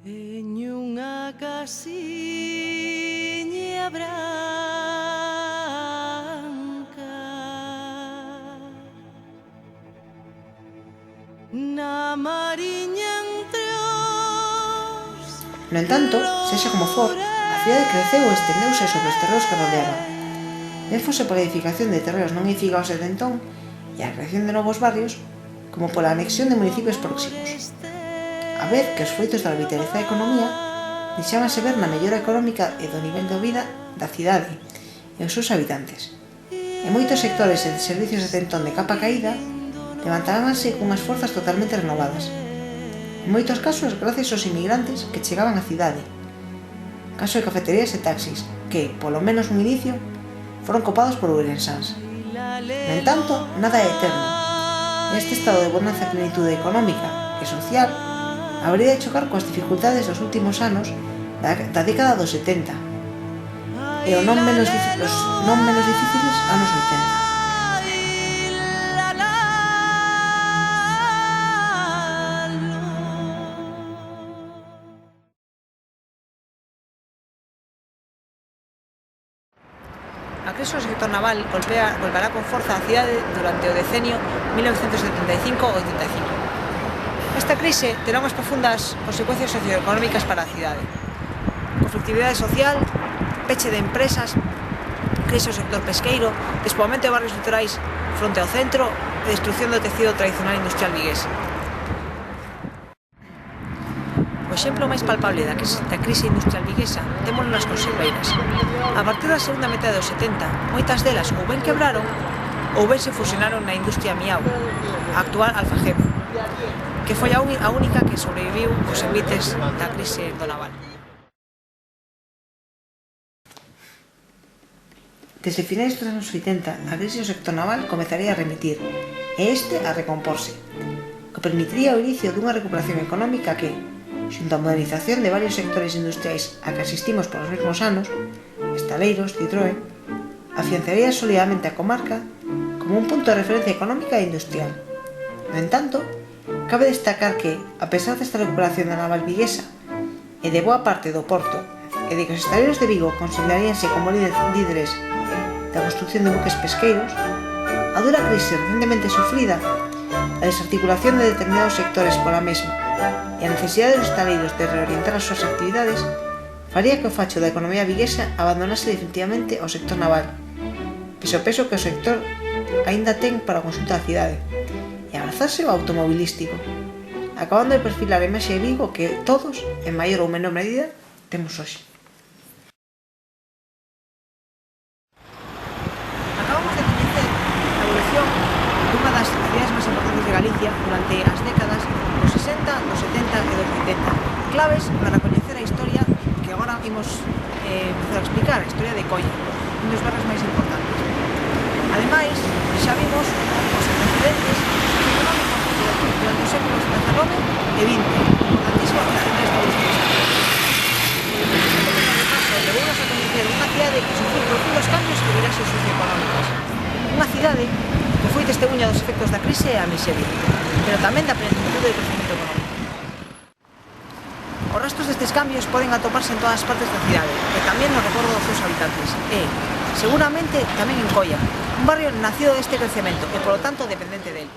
En unha casiña branca na mariña entre os... No entanto, sexa como for, a cidade creceu e estendeuse sobre os terreos que rodeaban. Ben fose pola edificación de terreos non edificados desde entón e a creación de novos barrios, como pola anexión de municipios próximos. A vez que os froitos da revitalizada economía deixábanse ver na mellora económica e do nivel de vida da cidade e os seus habitantes. E moitos sectores e servicios de entón de capa caída levantábanse cunhas forzas totalmente renovadas. En moitos casos, gracias aos inmigrantes que chegaban á cidade. Caso de cafeterías e taxis, que, polo menos no inicio, foron copados por ourensáns. No entanto, nada é eterno. Este estado de bonanza e plenitude económica e social habría de chocar coas dificultades dos últimos anos da década dos 70 e os non menos difíciles anos 80. A crise do sector naval golpeará con forza a cidade durante o decenio 1975-85. Esta crise terá unhas profundas consecuencias socioeconómicas para a cidade. Conflictividade social, peche de empresas, crise do sector pesqueiro, despoboamento de barrios litorais fronte ao centro e destrucción do tecido tradicional industrial vigués. O exemplo máis palpable da crise industrial viguesa témolo nas conserveiras. A partir da segunda metade dos 70, moitas delas ou ben quebraron ou ben se fusionaron na industria Miau, a actual Alfagema, que foi a única que sobreviviu os envites da crise do naval. Desde finais dos anos 80, a crise do sector naval comezaría a remitir e este a recomporse, que permitiría o inicio dunha recuperación económica que, xunto á modernización de varios sectores industriais a que asistimos polos mesmos anos, estaleiros, Citroën, afianzaría solidamente a comarca como un punto de referencia económica e industrial. No entanto, cabe destacar que, a pesar desta recuperación da naval viguesa e de boa parte do porto e de que os estaleiros de Vigo consolidaríanse como líderes da construcción de buques pesqueiros, a dura crise recentemente sufrida, a desarticulación de determinados sectores pola mesma e a necesidade dos estaleiros de reorientar as súas actividades faría que o facho da economía viguesa abandonase definitivamente o sector naval, pese ao peso que o sector aínda ten para o conxunto da cidade, e abrazarse ao automobilístico, acabando de perfilar a imaxe de Vigo que todos, en maior ou menor medida, temos hoxe. Acabamos de coñecer a evolución dunha das cidades máis importantes de Galicia durante as décadas dos 60, dos 70 e dos 80, claves para coñecer a historia que agora imos empezar a explicar, a historia de Coia, un dos barrios máis importantes. Ademais, xa vimos os antecedentes económicos durante os séculos XIX e XX, importantísimos para a esta historia. Levounos a coñecer unha cidade que sufriu profundos cambios e viraxes socioeconómicas. Unha cidade que foi testemunha dos efectos da crise e a miseria, pero tamén da plenitude do crecemento económico. Os restos destes cambios poden atoparse en todas as partes da cidade, e tamén no recordo dos seus habitantes, e, seguramente, tamén en Coia, un barrio nacido deste crecemento e, polo tanto, dependente del.